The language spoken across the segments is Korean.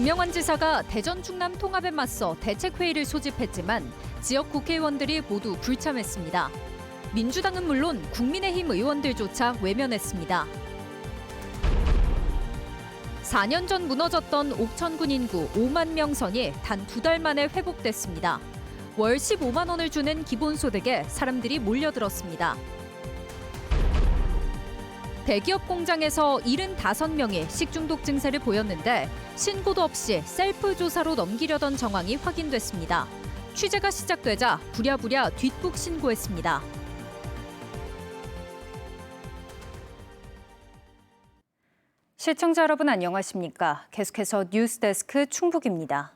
김영환 지사가 대전 충남 통합에 맞서 대책회의를 소집했지만 지역 국회의원들이 모두 불참했습니다. 민주당은 물론 국민의힘 의원들조차 외면했습니다. 4년 전 무너졌던 옥천군 인구 5만 명 선이 단 2달 만에 회복됐습니다. 월 15만 원을 주는 기본소득에 사람들이 몰려들었습니다. 대기업 공장에서 75명이 식중독 증세를 보였는데 신고도 없이 셀프 조사로 넘기려던 정황이 확인됐습니다. 취재가 시작되자 부랴부랴 뒷북 신고했습니다. 시청자 여러분 안녕하십니까? 계속해서 뉴스데스크 충북입니다.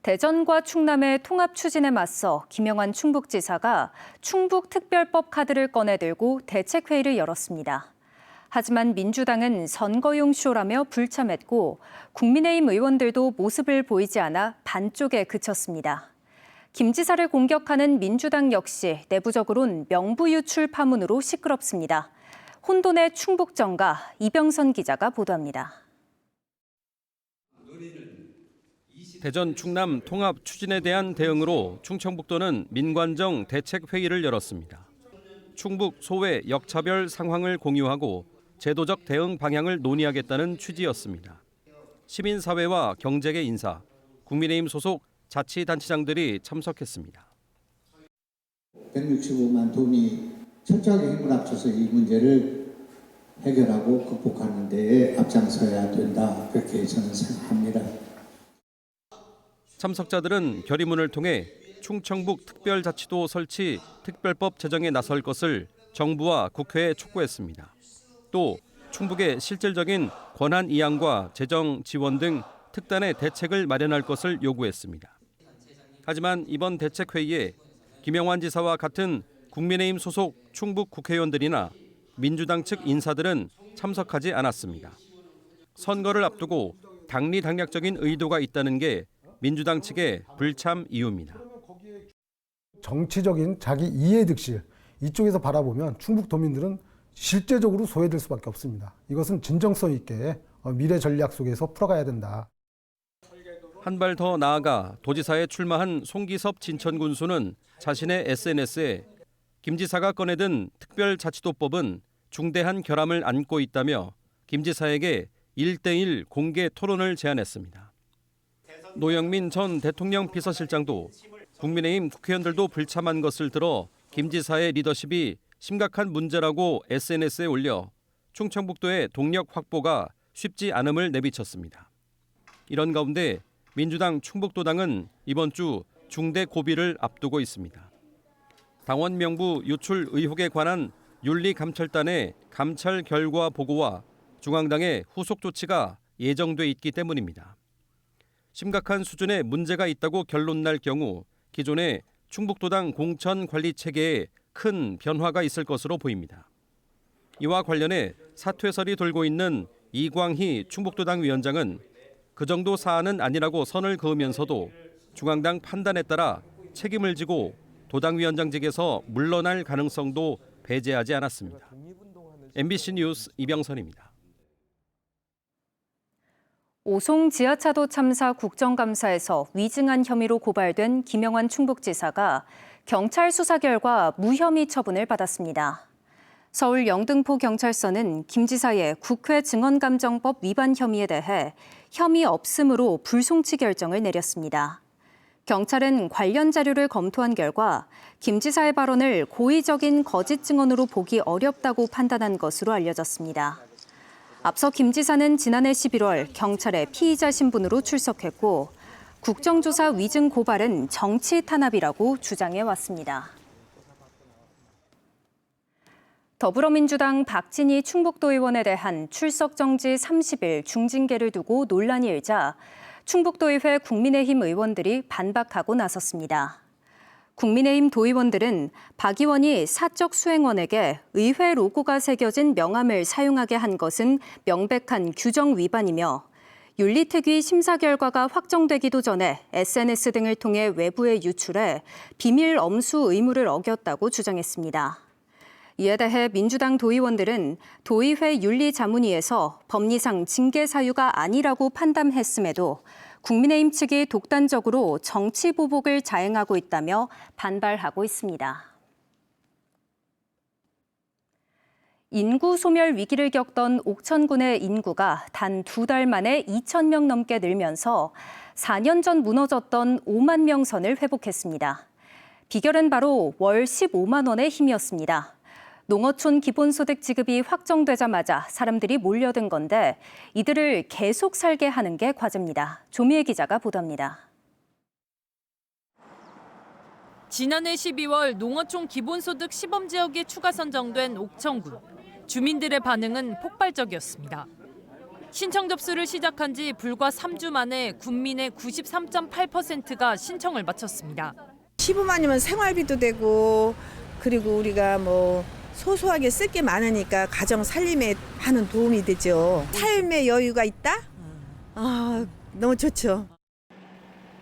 대전과 충남의 통합 추진에 맞서 김영환 충북지사가 충북특별법 카드를 꺼내들고 대책회의를 열었습니다. 하지만 민주당은 선거용 쇼라며 불참했고 국민의힘 의원들도 모습을 보이지 않아 반쪽에 그쳤습니다. 김 지사를 공격하는 민주당 역시 내부적으론 명부 유출 파문으로 시끄럽습니다. 혼돈의 충북정가 이병선 기자가 보도합니다. 대전 충남 통합 추진에 대한 대응으로 충청북도는 민관정 대책회의를 열었습니다. 충북 소외 역차별 상황을 공유하고 제도적 대응 방향을 논의하겠다는 취지였습니다. 시민사회와 경제계 인사, 국민의힘 소속 자치단체장들이 참석했습니다. 165만 도민이 철저하게 힘을 합쳐서 이 문제를 해결하고 극복하는 데에 앞장서야 된다. 그렇게 저는 생각합니다. 참석자들은 결의문을 통해 충청북 특별자치도 설치 특별법 제정에 나설 것을 정부와 국회에 촉구했습니다. 또 충북의 실질적인 권한 이양과 재정 지원 등 특단의 대책을 마련할 것을 요구했습니다. 하지만 이번 대책회의에 김영환 지사와 같은 국민의힘 소속 충북 국회의원들이나 민주당 측 인사들은 참석하지 않았습니다. 선거를 앞두고 당리당략적인 의도가 있다는 게 민주당 측의 불참 이유입니다. 정치적인 자기 이해득실 이쪽에서 바라보면 충북도민들은 실제적으로 소외될 수밖에 없습니다. 이것은 진정성 있게 미래 전략 속에서 풀어가야 된다. 한 발 더 나아가 도지사에 출마한 송기섭 진천군수는 자신의 SNS에 김 지사가 꺼내든 특별자치도법은 중대한 결함을 안고 있다며 김 지사에게 1대1 공개 토론을 제안했습니다. 노영민 전 대통령 비서실장도 국민의힘 국회의원들도 불참한 것을 들어 김 지사의 리더십이 심각한 문제라고 SNS에 올려 충청북도의 동력 확보가 쉽지 않음을 내비쳤습니다. 이런 가운데 민주당 충북도당은 이번 주 중대 고비를 앞두고 있습니다. 당원 명부 유출 의혹에 관한 윤리감찰단의 감찰 결과 보고와 중앙당의 후속 조치가 예정돼 있기 때문입니다. 심각한 수준의 문제가 있다고 결론날 경우 기존의 충북도당 공천 관리 체계에 큰 변화가 있을 것으로 보입니다. 이와 관련해 사퇴설이 돌고 있는 이광희 충북도당 위원장은 그 정도 사안은 아니라고 선을 그으면서도 중앙당 판단에 따라 책임을 지고 도당위원장직에서 물러날 가능성도 배제하지 않았습니다. MBC 뉴스 이병선입니다. 오송 지하차도 참사 국정감사에서 위증한 혐의로 고발된 김영환 충북지사가 경찰 수사 결과 무혐의 처분을 받았습니다. 서울 영등포경찰서는 김 지사의 국회 증언감정법 위반 혐의에 대해 혐의 없음으로 불송치 결정을 내렸습니다. 경찰은 관련 자료를 검토한 결과 김 지사의 발언을 고의적인 거짓 증언으로 보기 어렵다고 판단한 것으로 알려졌습니다. 앞서 김 지사는 지난해 11월 경찰에 피의자 신분으로 출석했고 국정조사 위증 고발은 정치 탄압이라고 주장해 왔습니다. 더불어민주당 박진희 충북도 의원에 대한 출석 정지 30일 중징계를 두고 논란이 일자 충북도의회 국민의힘 의원들이 반박하고 나섰습니다. 국민의힘 도의원들은 박 의원이 사적 수행원에게 의회 로고가 새겨진 명함을 사용하게 한 것은 명백한 규정 위반이며 윤리특위 심사 결과가 확정되기도 전에 SNS 등을 통해 외부에 유출해 비밀 엄수 의무를 어겼다고 주장했습니다. 이에 대해 민주당 도의원들은 도의회 윤리자문위에서 법리상 징계 사유가 아니라고 판단했음에도 국민의힘 측이 독단적으로 정치 보복을 자행하고 있다며 반발하고 있습니다. 인구 소멸 위기를 겪던 옥천군의 인구가 단 2달 만에 2,000명 넘게 늘면서 4년 전 무너졌던 5만 명 선을 회복했습니다. 비결은 바로 월 15만 원의 힘이었습니다. 농어촌 기본소득 지급이 확정되자마자 사람들이 몰려든 건데 이들을 계속 살게 하는 게 과제입니다. 조미애 기자가 보도합니다. 지난해 12월 농어촌 기본소득 시범지역에 추가 선정된 옥천군. 주민들의 반응은 폭발적이었습니다. 신청 접수를 시작한 지 불과 3주 만에 군민의 93.8%가 신청을 마쳤습니다. 15만이면 생활비도 되고 그리고 우리가 뭐 소소하게 쓸 게 많으니까 가정 살림에 하는 도움이 되죠. 삶의 여유가 있다? 너무 좋죠.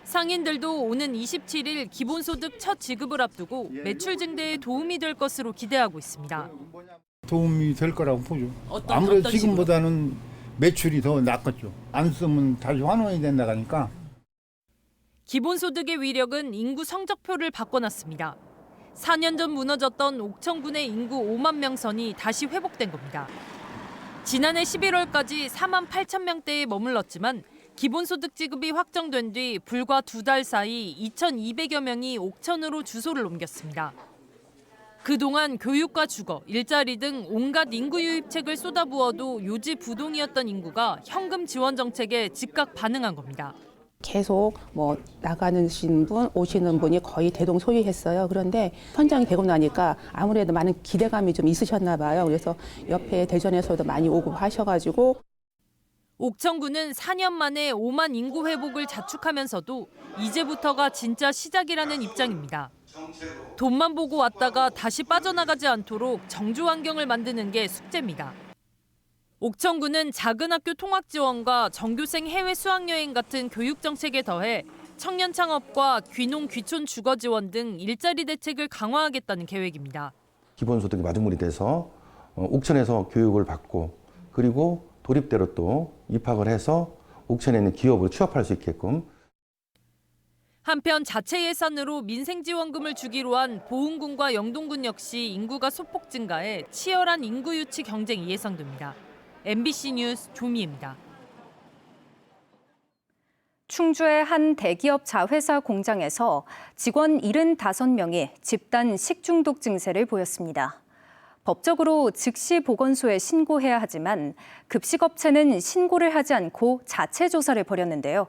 상인들도 오는 27일 기본소득 첫 지급을 앞두고 매출 증대에 도움이 될 것으로 기대하고 있습니다. 도움이 될 거라고 보죠. 아무래도 지금보다는 매출이 더 낫겠죠. 안 쓰면 다시 환원이 된다 하니까. 기본소득의 위력은 인구 성적표를 바꿔놨습니다. 4년 전 무너졌던 옥천군의 인구 5만 명 선이 다시 회복된 겁니다. 지난해 11월까지 4만 8천 명대에 머물렀지만 기본소득 지급이 확정된 뒤 불과 2달 사이 2,200여 명이 옥천으로 주소를 옮겼습니다. 그동안 교육과 주거, 일자리 등 온갖 인구 유입책을 쏟아부어도 요지부동이었던 인구가 현금 지원 정책에 즉각 반응한 겁니다. 계속 나가는 분, 오시는 분이 거의 대동소이했어요. 그런데 선정이 되고 나니까 아무래도 많은 기대감이 좀 있으셨나 봐요. 그래서 옆에 대전에서도 많이 오고 하셔가지고. 옥천군은 4년 만에 5만 인구 회복을 자축하면서도 이제부터가 진짜 시작이라는 입장입니다. 돈만 보고 왔다가 다시 빠져나가지 않도록 정주 환경을 만드는 게 숙제입니다. 옥천군은 작은 학교 통학 지원과 전교생 해외 수학여행 같은 교육 정책에 더해 청년 창업과 귀농 귀촌 주거 지원 등 일자리 대책을 강화하겠다는 계획입니다. 기본소득이 마중물이 돼서 옥천에서 교육을 받고 그리고 도립대로 또 입학을 해서 옥천에 있는 기업으로 취업할 수 있게끔. 한편 자체 예산으로 민생지원금을 주기로 한 보은군과 영동군 역시 인구가 소폭 증가해 치열한 인구 유치 경쟁이 예상됩니다. MBC 뉴스 조미입니다. 충주의 한 대기업 자회사 공장에서 직원 75명이 집단 식중독 증세를 보였습니다. 법적으로 즉시 보건소에 신고해야 하지만 급식업체는 신고를 하지 않고 자체 조사를 벌였는데요.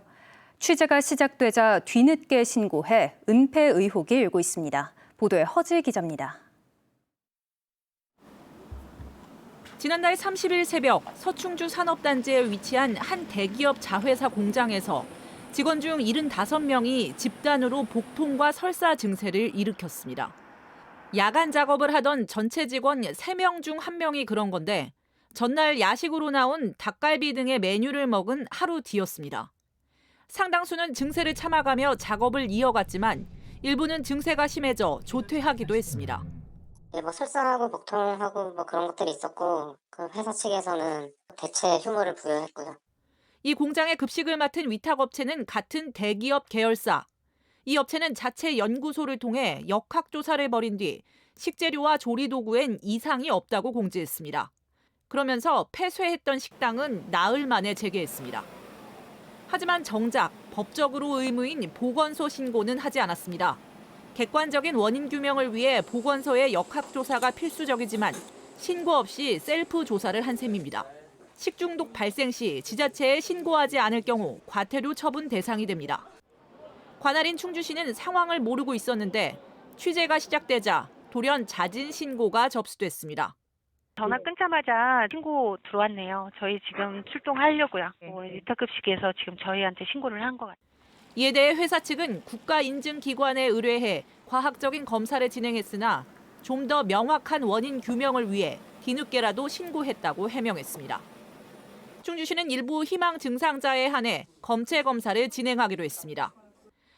취재가 시작되자 뒤늦게 신고해 은폐 의혹이 일고 있습니다. 보도에 허지 기자입니다. 지난달 30일 새벽 서충주 산업단지에 위치한 한 대기업 자회사 공장에서 직원 중 75명이 집단으로 복통과 설사 증세를 일으켰습니다. 야간 작업을 하던 전체 직원 3명 중 1명이 그런 건데 전날 야식으로 나온 닭갈비 등의 메뉴를 먹은 하루 뒤였습니다. 상당수는 증세를 참아가며 작업을 이어갔지만 일부는 증세가 심해져 조퇴하기도 했습니다. 설사하고 복통하고 그런 것들이 있었고 그 회사 측에서는 대체 휴무를 부여했고요. 이 공장의 급식을 맡은 위탁업체는 같은 대기업 계열사. 이 업체는 자체 연구소를 통해 역학조사를 벌인 뒤 식재료와 조리도구엔 이상이 없다고 공지했습니다. 그러면서 폐쇄했던 식당은 나흘 만에 재개했습니다. 하지만 정작 법적으로 의무인 보건소 신고는 하지 않았습니다. 객관적인 원인 규명을 위해 보건소의 역학조사가 필수적이지만 신고 없이 셀프 조사를 한 셈입니다. 식중독 발생 시 지자체에 신고하지 않을 경우 과태료 처분 대상이 됩니다. 관할인 충주시는 상황을 모르고 있었는데 취재가 시작되자 돌연 잦은 신고가 접수됐습니다. 전화 끊자마자 신고 들어왔네요. 저희 지금 출동하려고요. 위탁급식에서 지금 저희한테 신고를 한 것 같아요. 이에 대해 회사 측은 국가인증기관에 의뢰해 과학적인 검사를 진행했으나 좀 더 명확한 원인 규명을 위해 뒤늦게라도 신고했다고 해명했습니다. 충주시는 일부 희망 증상자에 한해 검체 검사를 진행하기로 했습니다.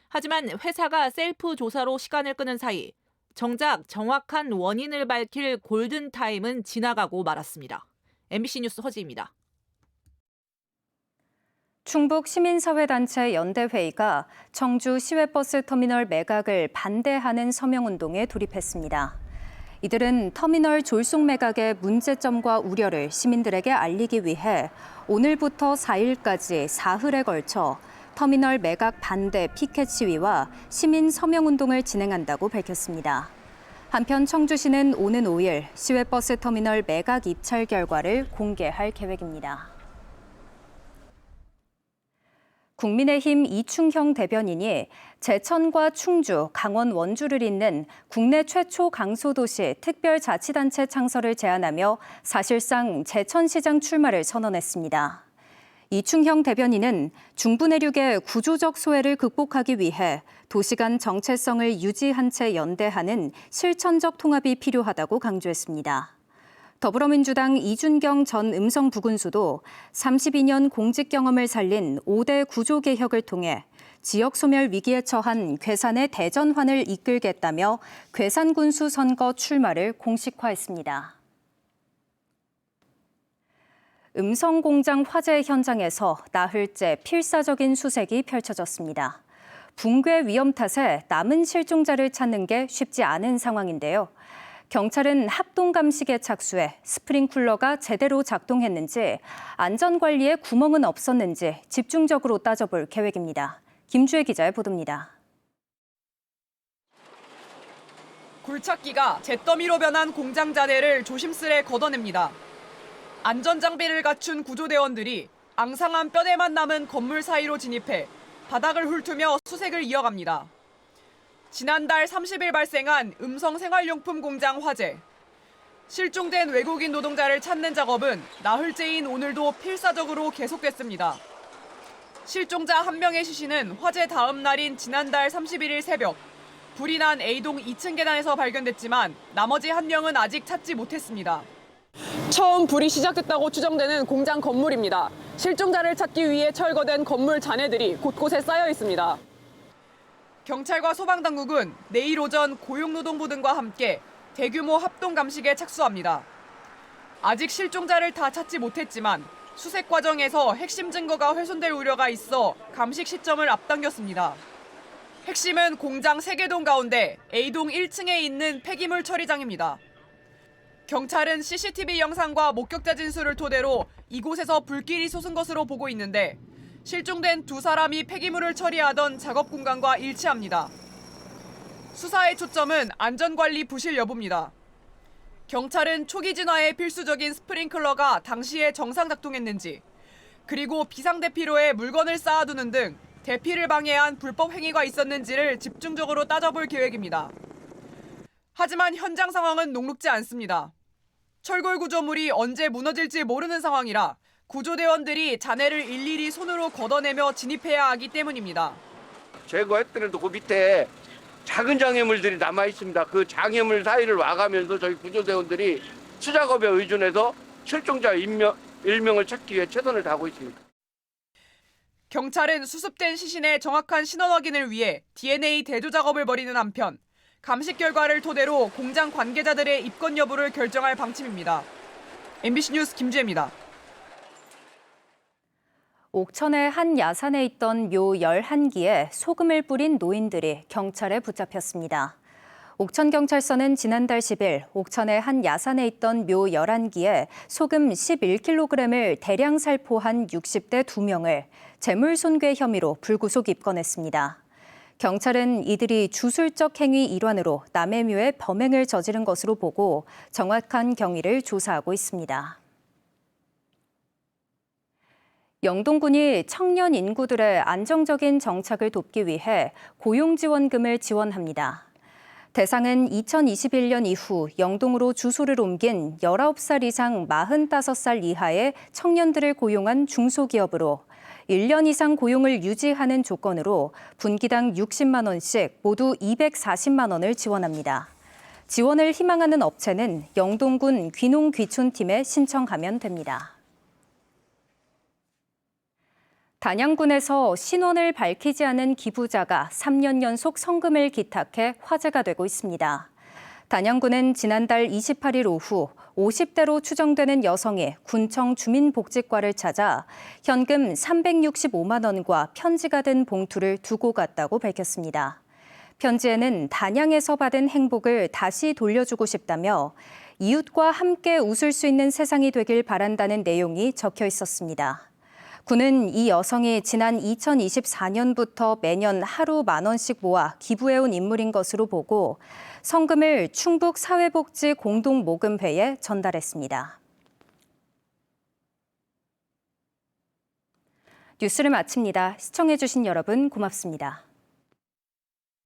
하지만 회사가 셀프 조사로 시간을 끄는 사이 정작 정확한 원인을 밝힐 골든타임은 지나가고 말았습니다. MBC 뉴스 허지입니다. 충북 시민사회단체 연대회의가 청주 시외버스 터미널 매각을 반대하는 서명운동에 돌입했습니다. 이들은 터미널 졸속 매각의 문제점과 우려를 시민들에게 알리기 위해 오늘부터 4일까지 사흘에 걸쳐 터미널 매각 반대 피켓 시위와 시민 서명운동을 진행한다고 밝혔습니다. 한편 청주시는 오는 5일 시외버스 터미널 매각 입찰 결과를 공개할 계획입니다. 국민의힘 이충형 대변인이 제천과 충주, 강원 원주를 잇는 국내 최초 강소도시 특별자치단체 창설을 제안하며 사실상 제천시장 출마를 선언했습니다. 이충형 대변인은 중부 내륙의 구조적 소외를 극복하기 위해 도시 간 정체성을 유지한 채 연대하는 실천적 통합이 필요하다고 강조했습니다. 더불어민주당 이준경 전 음성부군수도 32년 공직 경험을 살린 5대 구조개혁을 통해 지역 소멸 위기에 처한 괴산의 대전환을 이끌겠다며 괴산군수 선거 출마를 공식화했습니다. 음성공장 화재 현장에서 나흘째 필사적인 수색이 펼쳐졌습니다. 붕괴 위험 탓에 남은 실종자를 찾는 게 쉽지 않은 상황인데요. 경찰은 합동 감식에 착수해 스프링쿨러가 제대로 작동했는지, 안전관리에 구멍은 없었는지 집중적으로 따져볼 계획입니다. 김주혜 기자의 보도입니다. 굴착기가 잿더미로 변한 공장 잔해를 조심스레 걷어냅니다. 안전장비를 갖춘 구조대원들이 앙상한 뼈대만 남은 건물 사이로 진입해 바닥을 훑으며 수색을 이어갑니다. 지난달 30일 발생한 음성 생활용품 공장 화재. 실종된 외국인 노동자를 찾는 작업은 나흘째인 오늘도 필사적으로 계속됐습니다. 실종자 1명의 시신은 화재 다음 날인 지난달 31일 새벽 불이 난 A동 2층 계단에서 발견됐지만 나머지 1명은 아직 찾지 못했습니다. 처음 불이 시작됐다고 추정되는 공장 건물입니다. 실종자를 찾기 위해 철거된 건물 잔해들이 곳곳에 쌓여 있습니다. 경찰과 소방당국은 내일 오전 고용노동부 등과 함께 대규모 합동 감식에 착수합니다. 아직 실종자를 다 찾지 못했지만 수색 과정에서 핵심 증거가 훼손될 우려가 있어 감식 시점을 앞당겼습니다. 핵심은 공장 3개 동 가운데 A동 1층에 있는 폐기물 처리장입니다. 경찰은 CCTV 영상과 목격자 진술을 토대로 이곳에서 불길이 솟은 것으로 보고 있는데 실종된 2사람이 폐기물을 처리하던 작업 공간과 일치합니다. 수사의 초점은 안전관리 부실 여부입니다. 경찰은 초기 진화에 필수적인 스프링클러가 당시에 정상 작동했는지, 그리고 비상대피로에 물건을 쌓아두는 등 대피를 방해한 불법 행위가 있었는지를 집중적으로 따져볼 계획입니다. 하지만 현장 상황은 녹록지 않습니다. 철골 구조물이 언제 무너질지 모르는 상황이라 구조대원들이 잔해를 일일이 손으로 걷어내며 진입해야 하기 때문입니다. 제거했더라도 그 밑에 작은 장애물들이 남아 있습니다. 그 장애물 사이를 와가면서 저희 구조대원들이 수작업에 의존해서 실종자 일명을 찾기 위해 최선을 다하고 있습니다. 경찰은 수습된 시신의 정확한 신원 확인을 위해 DNA 대조 작업을 벌이는 한편 감식 결과를 토대로 공장 관계자들의 입건 여부를 결정할 방침입니다. MBC 뉴스 김주혜입니다. 옥천의 한 야산에 있던 묘 11기에 소금을 뿌린 노인들이 경찰에 붙잡혔습니다. 옥천경찰서는 지난달 10일 옥천의 한 야산에 있던 묘 11기에 소금 11kg을 대량 살포한 60대 2명을 재물손괴 혐의로 불구속 입건했습니다. 경찰은 이들이 주술적 행위 일환으로 남의 묘에 범행을 저지른 것으로 보고 정확한 경위를 조사하고 있습니다. 영동군이 청년 인구들의 안정적인 정착을 돕기 위해 고용지원금을 지원합니다. 대상은 2021년 이후 영동으로 주소를 옮긴 19살 이상 45살 이하의 청년들을 고용한 중소기업으로 1년 이상 고용을 유지하는 조건으로 분기당 60만 원씩 모두 240만 원을 지원합니다. 지원을 희망하는 업체는 영동군 귀농귀촌팀에 신청하면 됩니다. 단양군에서 신원을 밝히지 않은 기부자가 3년 연속 성금을 기탁해 화제가 되고 있습니다. 단양군은 지난달 28일 오후 50대로 추정되는 여성이 군청 주민복지과를 찾아 현금 365만 원과 편지가 든 봉투를 두고 갔다고 밝혔습니다. 편지에는 단양에서 받은 행복을 다시 돌려주고 싶다며 이웃과 함께 웃을 수 있는 세상이 되길 바란다는 내용이 적혀 있었습니다. 군은 이 여성이 지난 2024년부터 매년 하루 10,000원씩 모아 기부해온 인물인 것으로 보고 성금을 충북 사회복지 공동모금회에 전달했습니다. 뉴스를 마칩니다. 시청해주신 여러분 고맙습니다.